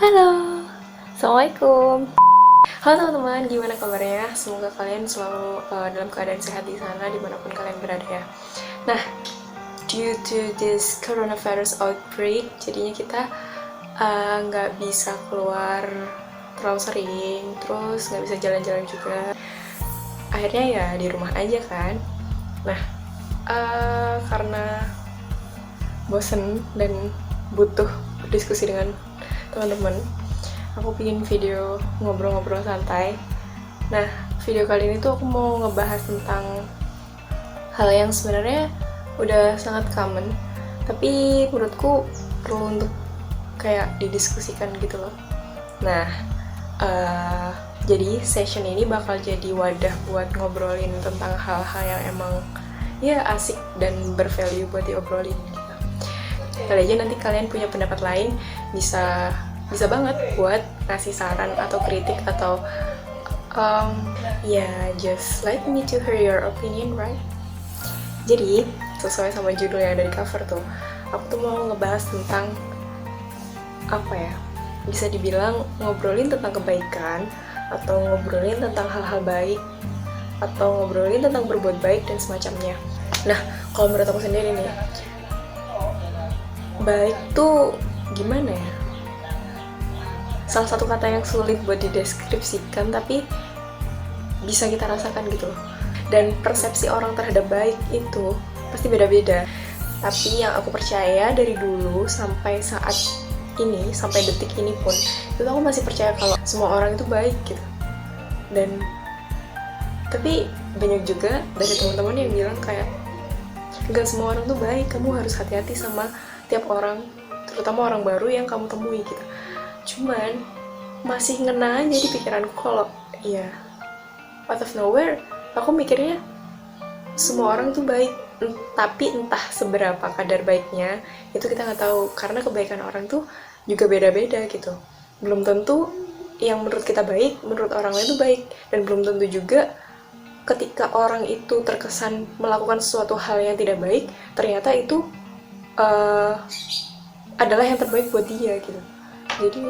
Halo, Assalamualaikum. Halo teman-teman, gimana kabarnya? Semoga kalian selalu dalam keadaan sehat di sana, dimanapun kalian berada ya. Nah, due to this coronavirus outbreak, jadinya kita nggak bisa keluar terlalu sering, terus nggak bisa jalan-jalan juga. Akhirnya ya di rumah aja kan. Nah, karena bosen dan butuh berdiskusi dengan teman-teman, aku bikin video ngobrol-ngobrol santai. Nah, video kali ini tuh aku mau ngebahas tentang hal yang sebenarnya udah sangat common, tapi menurutku perlu untuk kayak didiskusikan gitu loh. Nah, jadi session ini bakal jadi wadah buat ngobrolin tentang hal-hal yang emang ya asik dan bervalue buat diobrolin gitu. Kali aja nanti kalian punya pendapat lain, bisa banget buat ngasih saran atau kritik atau just let me to hear your opinion, right? Jadi sesuai sama judul yang ada di cover tuh, aku tuh mau ngebahas tentang apa ya, bisa dibilang ngobrolin tentang kebaikan atau ngobrolin tentang hal-hal baik atau ngobrolin tentang berbuat baik dan semacamnya. Nah, kalau menurut aku sendiri nih, baik tuh gimana ya? Salah satu kata yang sulit buat dideskripsikan tapi bisa kita rasakan gitu loh. Dan persepsi orang terhadap baik itu pasti beda-beda. Tapi yang aku percaya dari dulu sampai saat ini, sampai detik ini pun, itu aku masih percaya kalau semua orang itu baik gitu. Dan tapi banyak juga dari teman-teman yang bilang kayak nggak semua orang tuh baik, kamu harus hati-hati sama tiap orang, terutama orang baru yang kamu temui gitu. Cuman masih ngena aja di pikiranku kalau ya out of nowhere aku mikirnya semua orang tuh baik, tapi entah seberapa kadar baiknya itu kita nggak tahu, karena kebaikan orang tuh juga beda-beda gitu. Belum tentu yang menurut kita baik menurut orang lain tuh baik, dan belum tentu juga ketika orang itu terkesan melakukan sesuatu hal yang tidak baik ternyata itu adalah yang terbaik buat dia gitu. Jadi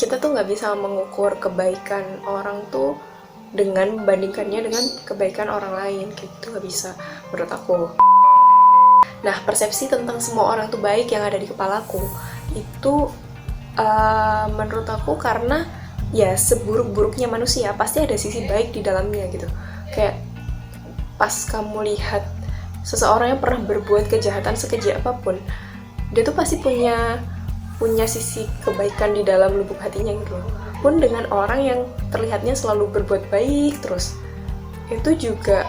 kita tuh nggak bisa mengukur kebaikan orang tuh dengan membandingkannya dengan kebaikan orang lain, gitu nggak bisa menurut aku. Nah, persepsi tentang semua orang tuh baik yang ada di kepalaku itu menurut aku karena ya seburuk-buruknya manusia pasti ada sisi baik di dalamnya gitu. Kayak pas kamu lihat seseorang yang pernah berbuat kejahatan sekeji apapun, dia tuh pasti punya sisi kebaikan di dalam lubuk hatinya gitu loh. Pun dengan orang yang terlihatnya selalu berbuat baik terus, itu juga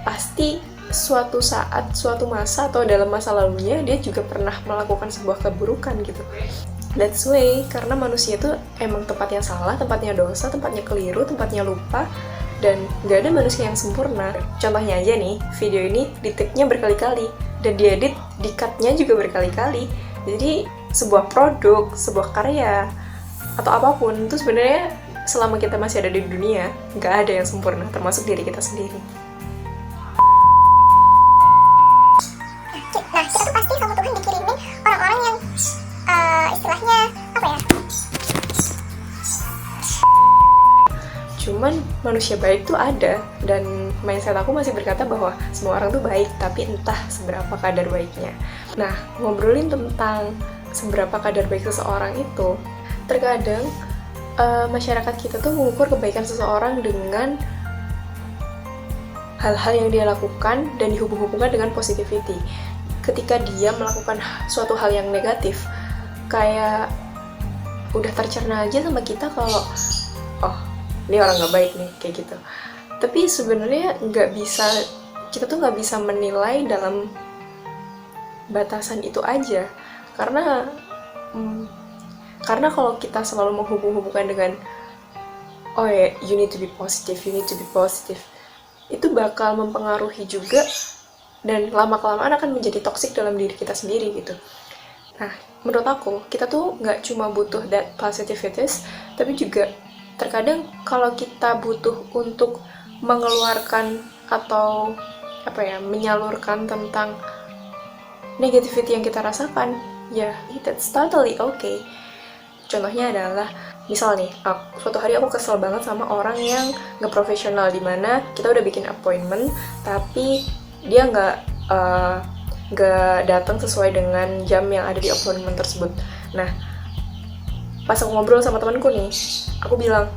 pasti suatu saat, suatu masa atau dalam masa lalunya dia juga pernah melakukan sebuah keburukan gitu. That's why, karena manusia itu emang tempatnya salah, tempatnya dosa, tempatnya keliru, tempatnya lupa, dan gak ada manusia yang sempurna. Contohnya aja nih, video ini di-take-nya berkali-kali, dan diedit, di-cut-nya juga berkali-kali. Jadi sebuah produk, sebuah karya, atau apapun itu sebenarnya selama kita masih ada di dunia, gak ada yang sempurna, termasuk diri kita sendiri. Nah, kita tuh pasti sama Tuhan dikirimin orang-orang yang istilahnya apa ya? Cuman manusia baik tuh ada, dan mindset aku masih berkata bahwa semua orang tuh baik, tapi entah seberapa kadar baiknya. Nah, ngobrolin tentang seberapa kadar baik seseorang itu, terkadang masyarakat kita tuh mengukur kebaikan seseorang dengan hal-hal yang dia lakukan dan dihubung-hubungkan dengan positivity. Ketika dia melakukan suatu hal yang negatif, kayak udah tercerna aja sama kita kalau oh, ini orang nggak baik nih, kayak gitu. Tapi sebenarnya kita tuh nggak bisa menilai dalam batasan itu aja, karena kalau kita selalu menghubung-hubungkan dengan oh ya, you need to be positive, itu bakal mempengaruhi juga, dan lama-kelamaan akan menjadi toksik dalam diri kita sendiri gitu. Nah, menurut aku, kita tuh nggak cuma butuh that positivities, tapi juga terkadang kalau kita butuh untuk mengeluarkan atau menyalurkan tentang negativity yang kita rasakan, ya, that's totally okay. Contohnya adalah, misal nih, suatu hari aku kesel banget sama orang yang nggak profesional, dimana kita udah bikin appointment, tapi dia nggak datang sesuai dengan jam yang ada di appointment tersebut. Nah, pas aku ngobrol sama temanku nih, aku bilang,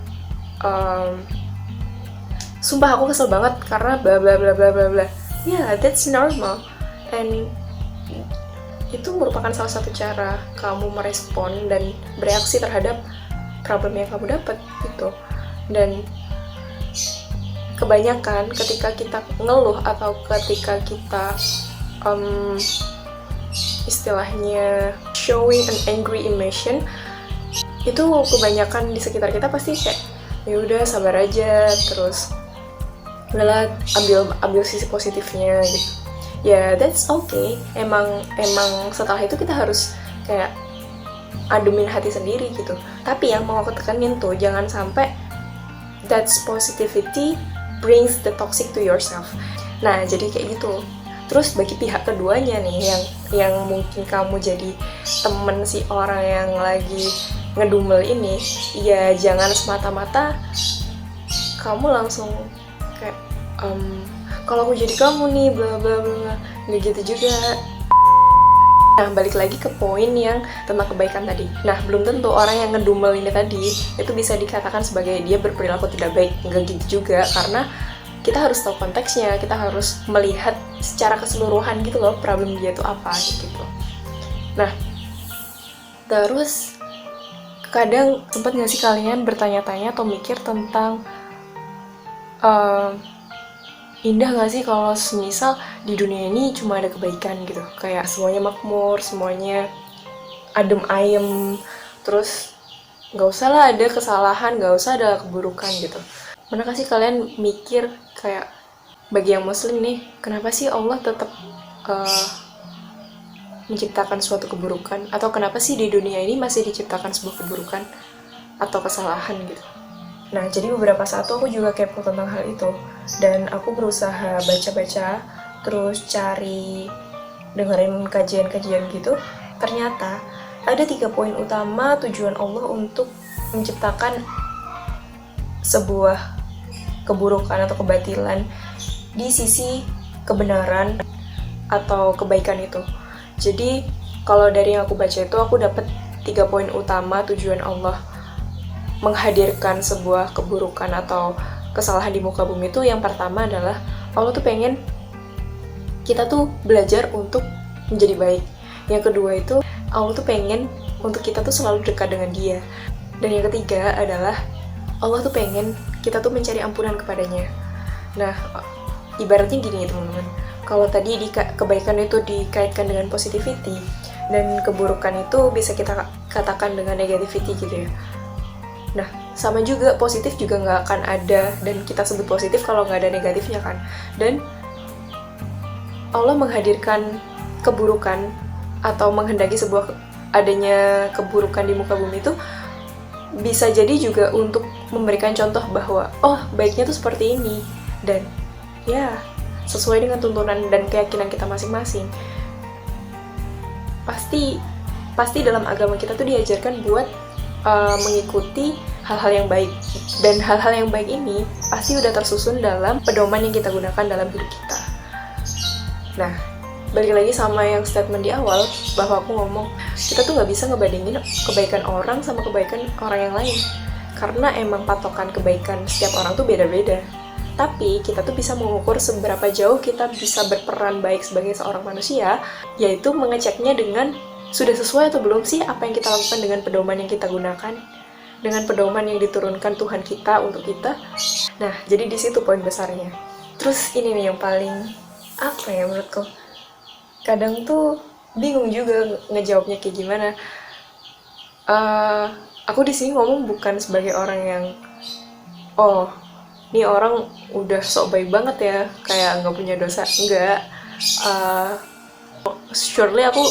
sumpah aku kesel banget karena bla bla bla bla bla bla. Yeah, that's normal, and itu merupakan salah satu cara kamu merespon dan bereaksi terhadap problem yang kamu dapat gitu. Dan kebanyakan ketika kita ngeluh atau ketika kita istilahnya showing an angry emotion, itu kebanyakan di sekitar kita pasti kayak ya udah sabar aja, terus udahlah ambil sisi positifnya gitu. Ya, that's okay. Emang setelah itu kita harus kayak ademin hati sendiri gitu. Tapi yang mau aku tekenin tuh, jangan sampai that's positivity brings the toxic to yourself. Nah, jadi kayak gitu. Terus bagi pihak keduanya nih, yang mungkin kamu jadi temen si orang yang lagi ngedumel ini, ya jangan semata-mata kamu langsung kayak kalau aku jadi kamu nih bla bla bla, nggak gitu juga. Nah, balik lagi ke poin yang tentang kebaikan tadi. Nah, belum tentu orang yang ngedumel ini tadi itu bisa dikatakan sebagai dia berperilaku tidak baik. Nggak gitu juga, karena kita harus tahu konteksnya, kita harus melihat secara keseluruhan gitu loh problem dia itu apa gitu. Nah, terus kadang sempat nggak sih kalian bertanya-tanya atau mikir tentang indah gak sih kalau semisal di dunia ini cuma ada kebaikan gitu, kayak semuanya makmur, semuanya adem ayem, terus gak usah lah ada kesalahan, gak usah ada keburukan gitu. Pernah gak sih kalian mikir kayak bagi yang muslim nih, kenapa sih Allah tetap menciptakan suatu keburukan, atau kenapa sih di dunia ini masih diciptakan sebuah keburukan atau kesalahan gitu. Nah, jadi beberapa saat tuh aku juga kepo tentang hal itu, dan aku berusaha baca-baca, terus cari, dengerin kajian-kajian gitu. Ternyata ada 3 poin utama tujuan Allah untuk menciptakan sebuah keburukan atau kebatilan di sisi kebenaran atau kebaikan itu. Jadi kalau dari yang aku baca itu, aku dapat 3 poin utama tujuan Allah menghadirkan sebuah keburukan atau kesalahan di muka bumi itu. Yang pertama adalah Allah tuh pengen kita tuh belajar untuk menjadi baik. Yang kedua itu Allah tuh pengen untuk kita tuh selalu dekat dengan Dia. Dan yang ketiga adalah Allah tuh pengen kita tuh mencari ampunan kepadanya. Nah, ibaratnya gini teman-teman, kalau tadi kebaikan itu dikaitkan dengan positivity, dan keburukan itu bisa kita katakan dengan negativity gitu ya. Nah, sama juga, positif juga nggak akan ada, dan kita sebut positif kalau nggak ada negatifnya kan. Dan Allah menghadirkan keburukan atau menghendaki adanya keburukan di muka bumi itu bisa jadi juga untuk memberikan contoh bahwa oh, baiknya tuh seperti ini, dan ya sesuai dengan tuntunan dan keyakinan kita masing-masing. Pasti dalam agama kita tuh diajarkan buat mengikuti hal-hal yang baik, dan hal-hal yang baik ini pasti udah tersusun dalam pedoman yang kita gunakan dalam hidup kita. Nah, balik lagi sama yang statement di awal, bahwa aku ngomong kita tuh nggak bisa ngebandingin kebaikan orang sama kebaikan orang yang lain, karena emang patokan kebaikan setiap orang tuh beda-beda. Tapi kita tuh bisa mengukur seberapa jauh kita bisa berperan baik sebagai seorang manusia, yaitu mengeceknya dengan sudah sesuai atau belum sih apa yang kita lakukan dengan pedoman yang kita gunakan, dengan pedoman yang diturunkan Tuhan kita untuk kita. Nah, jadi di situ poin besarnya. Terus ini nih yang paling apa ya menurutku, kadang tuh bingung juga ngejawabnya kayak gimana. Aku di sini ngomong bukan sebagai orang yang oh, ini orang udah sok baik banget ya, kayak nggak punya dosa. Enggak. Surely aku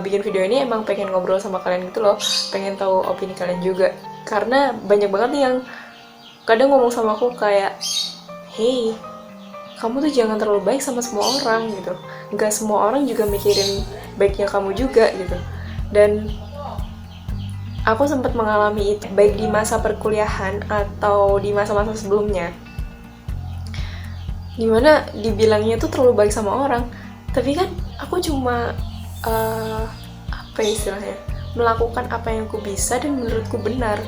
bikin video ini emang pengen ngobrol sama kalian gitu loh, pengen tahu opini kalian juga, karena banyak banget nih yang kadang ngomong sama aku kayak, hey, kamu tuh jangan terlalu baik sama semua orang gitu, nggak semua orang juga mikirin baiknya kamu juga gitu. Dan aku sempat mengalami itu baik di masa perkuliahan atau di masa-masa sebelumnya, dimana dibilangnya tuh terlalu baik sama orang, tapi kan aku cuma apa istilahnya, melakukan apa yang aku bisa dan menurutku benar.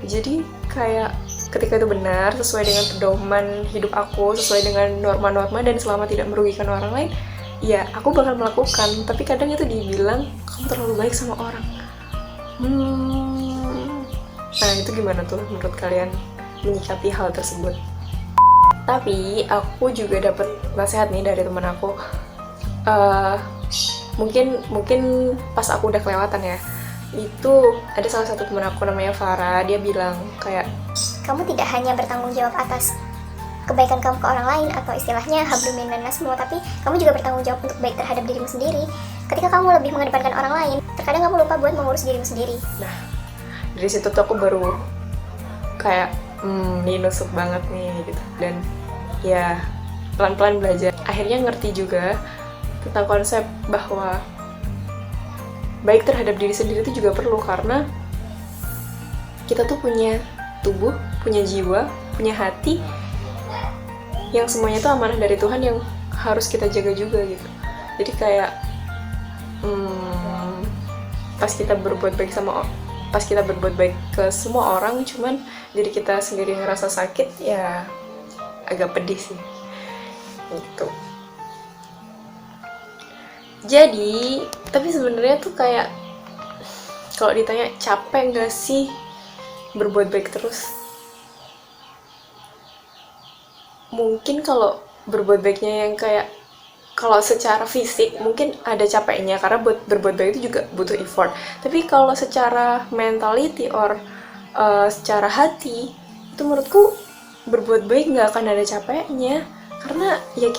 Jadi kayak ketika itu benar, sesuai dengan pedoman hidup aku, sesuai dengan norma-norma, dan selama tidak merugikan orang lain, ya aku bakal melakukan. Tapi kadang itu dibilang kamu terlalu baik sama orang. Nah itu gimana tuh menurut kalian menyikapi hal tersebut? Tapi aku juga dapat nasihat nih dari teman aku. Mungkin pas aku udah kelewatan ya, itu ada salah satu teman aku namanya Farah. Dia bilang kayak, kamu tidak hanya bertanggung jawab atas kebaikan kamu ke orang lain atau istilahnya hablum minan nas semua, tapi kamu juga bertanggung jawab untuk baik terhadap dirimu sendiri. Ketika kamu lebih mengedepankan orang lain, terkadang kamu lupa buat mengurus dirimu sendiri. nah dari situ tuh aku baru kayak ini nusuk banget nih gitu. Dan ya pelan-pelan belajar, akhirnya ngerti juga tentang konsep bahwa baik terhadap diri sendiri itu juga perlu, karena kita tuh punya tubuh, punya jiwa, punya hati, yang semuanya tuh amanah dari Tuhan yang harus kita jaga juga gitu. Jadi kayak pas kita berbuat baik ke semua orang, cuman diri kita sendiri ngerasa sakit, ya agak pedih sih gitu. Jadi tapi sebenarnya tuh kayak kalau ditanya capek nggak sih berbuat baik terus, mungkin kalau berbuat baiknya yang kayak kalau secara fisik mungkin ada capeknya, karena buat berbuat baik itu juga butuh effort. Tapi kalau secara mentality or secara hati, itu menurutku berbuat baik nggak akan ada capeknya, karena ya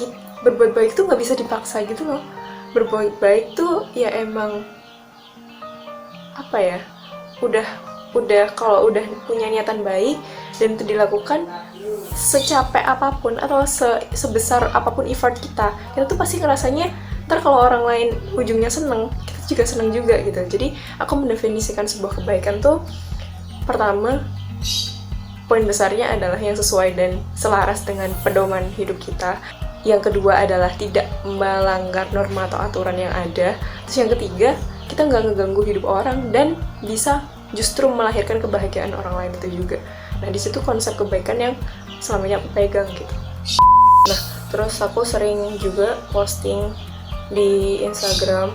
berbuat baik tuh nggak bisa dipaksa gitu loh. Berbuat baik tuh ya emang apa ya, udah kalau udah punya niatan baik dan itu dilakukan secapek apapun atau sebesar apapun effort kita tuh pasti ngerasanya ntar kalau orang lain ujungnya seneng, kita juga seneng juga gitu. Jadi aku mendefinisikan sebuah kebaikan tuh, pertama poin besarnya adalah yang sesuai dan selaras dengan pedoman hidup kita. Yang kedua adalah tidak melanggar norma atau aturan yang ada. Terus yang ketiga, kita nggak ngeganggu hidup orang dan bisa justru melahirkan kebahagiaan orang lain itu juga. Nah di situ konsep kebaikan yang selamanya aku pegang gitu. Nah terus aku sering juga posting di Instagram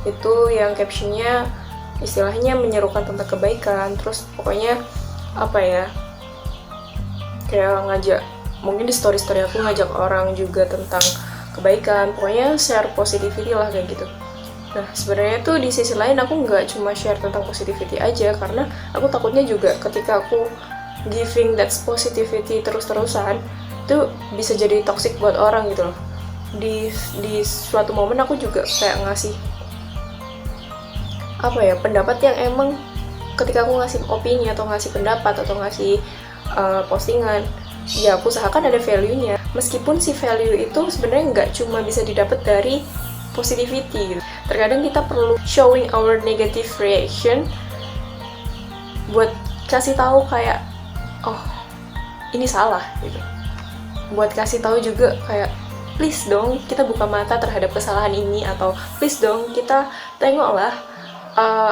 itu yang captionnya istilahnya menyerukan tentang kebaikan. Terus pokoknya apa ya, kayak ngajak, mungkin di story aku ngajak orang juga tentang kebaikan, pokoknya share positivity lah kayak gitu. Nah sebenarnya tuh di sisi lain aku nggak cuma share tentang positivity aja, karena aku takutnya juga ketika aku giving that positivity terus-terusan itu bisa jadi toxic buat orang gitu loh. Di suatu momen aku juga kayak ngasih apa ya, pendapat yang emang ketika aku ngasih opini atau ngasih pendapat atau ngasih postingan, ya aku usahakan ada value-nya. Meskipun si value itu sebenarnya nggak cuma bisa didapat dari positivity gitu. Terkadang kita perlu showing our negative reaction buat kasih tahu kayak, oh ini salah gitu. Buat kasih tahu juga kayak, please dong kita buka mata terhadap kesalahan ini, atau please dong kita tengoklah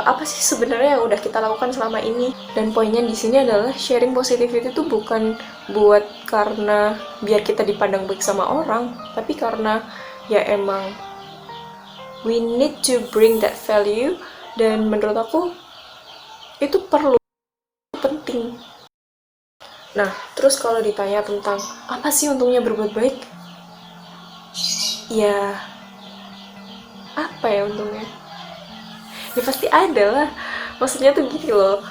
apa sih sebenarnya yang udah kita lakukan selama ini. Dan poinnya di sini adalah sharing positivity itu bukan buat karena biar kita dipandang baik sama orang, tapi karena ya emang we need to bring that value, dan menurut aku itu perlu, penting. Nah terus kalau ditanya tentang apa sih untungnya berbuat baik, ya apa ya untungnya, ya pasti ada lah. Maksudnya tuh gini loh,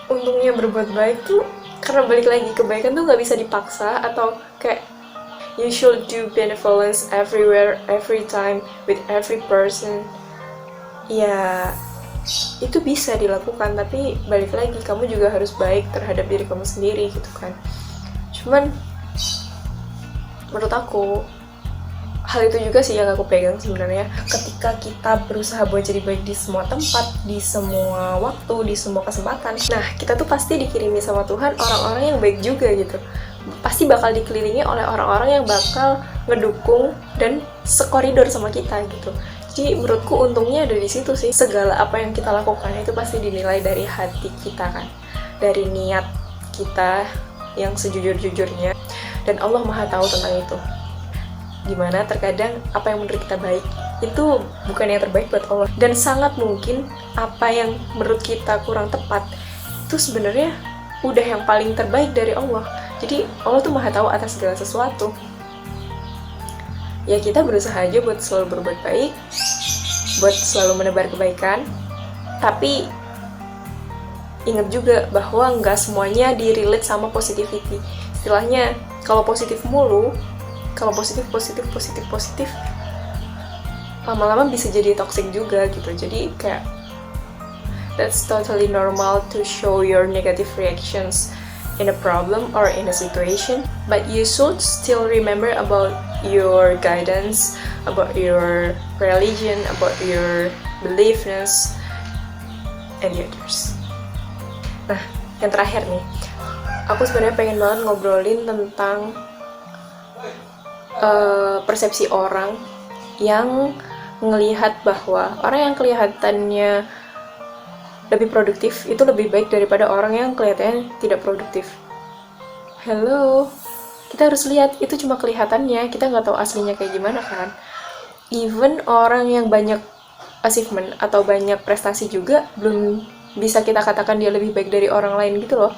untungnya berbuat baik tuh karena balik lagi, kebaikan tuh nggak bisa dipaksa, atau kayak you should do benevolence everywhere, every time, with every person. Ya itu bisa dilakukan, tapi balik lagi kamu juga harus baik terhadap diri kamu sendiri gitu kan. Cuman menurut aku hal itu juga sih yang aku pegang sebenarnya. Ketika kita berusaha buat jadi baik di semua tempat, di semua waktu, di semua kesempatan, nah kita tuh pasti dikirimi sama Tuhan orang-orang yang baik juga gitu. Pasti bakal dikelilingi oleh orang-orang yang bakal ngedukung dan sekoridor sama kita gitu. Jadi menurutku untungnya ada di situ sih. Segala apa yang kita lakukan itu pasti dinilai dari hati kita kan, dari niat kita yang sejujur-jujurnya, dan Allah Maha tahu tentang itu. Dimana terkadang apa yang menurut kita baik itu bukan yang terbaik buat Allah, dan sangat mungkin apa yang menurut kita kurang tepat itu sebenarnya udah yang paling terbaik dari Allah. Jadi Allah tuh Maha tahu atas segala sesuatu. Ya kita berusaha aja buat selalu berbuat baik, buat selalu menebar kebaikan, tapi ingat juga bahwa nggak semuanya di-relate sama positivity. Istilahnya kalau positif mulu, kalau positif, lama-lama bisa jadi toxic juga gitu. Jadi kayak that's totally normal to show your negative reactions in a problem or in a situation, but you should still remember about your guidance, about your religion, about your beliefness, and the others. Nah, yang terakhir nih, aku sebenarnya pengen banget ngobrolin tentang persepsi orang yang ngelihat bahwa orang yang kelihatannya lebih produktif itu lebih baik daripada orang yang kelihatannya tidak produktif. Hello, kita harus lihat itu cuma kelihatannya, kita nggak tahu aslinya kayak gimana kan. Even orang yang banyak achievement atau banyak prestasi juga belum bisa kita katakan dia lebih baik dari orang lain gitu loh.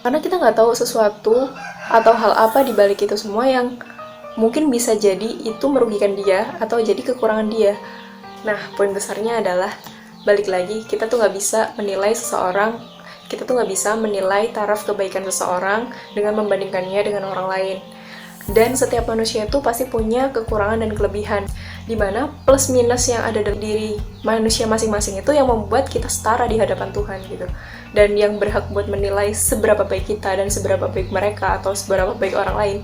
Karena kita nggak tahu sesuatu atau hal apa di balik itu semua yang mungkin bisa jadi itu merugikan dia atau jadi kekurangan dia. Nah, poin besarnya adalah balik lagi, kita tuh nggak bisa menilai seseorang, kita tuh nggak bisa menilai taraf kebaikan seseorang dengan membandingkannya dengan orang lain. Dan setiap manusia itu pasti punya kekurangan dan kelebihan, dimana plus minus yang ada dalam diri manusia masing-masing itu yang membuat kita setara di hadapan Tuhan gitu. Dan yang berhak buat menilai seberapa baik kita dan seberapa baik mereka atau seberapa baik orang lain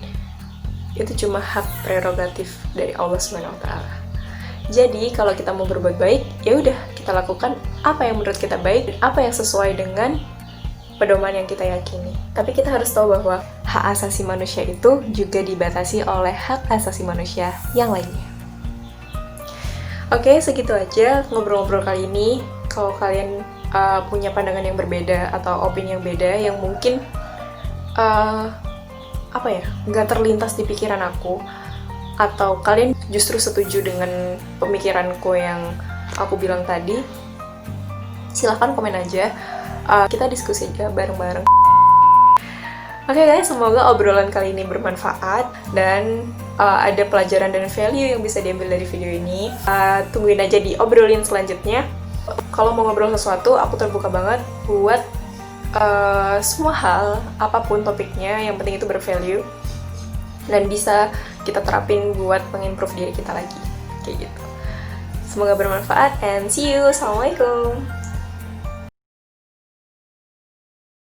itu cuma hak prerogatif dari Allah SWT. Jadi kalau kita mau berbuat baik, ya udah kita lakukan apa yang menurut kita baik dan apa yang sesuai dengan pedoman yang kita yakini. Tapi kita harus tahu bahwa hak asasi manusia itu juga dibatasi oleh hak asasi manusia yang lainnya. Oke, segitu aja ngobrol-ngobrol kali ini. Kalau kalian punya pandangan yang berbeda atau opini yang beda yang mungkin nggak terlintas di pikiran aku, atau kalian justru setuju dengan pemikiranku yang aku bilang tadi, silahkan komen aja. Kita diskusi aja bareng-bareng. Oke guys, semoga obrolan kali ini bermanfaat dan ada pelajaran dan value yang bisa diambil dari video ini. Tungguin aja di obrolin selanjutnya. Kalau mau ngobrol sesuatu, aku terbuka banget buat semua hal, apapun topiknya, yang penting itu bervalue dan bisa kita terapin buat mengimprove diri kita lagi, kayak gitu. Semoga bermanfaat and see you. Assalamualaikum.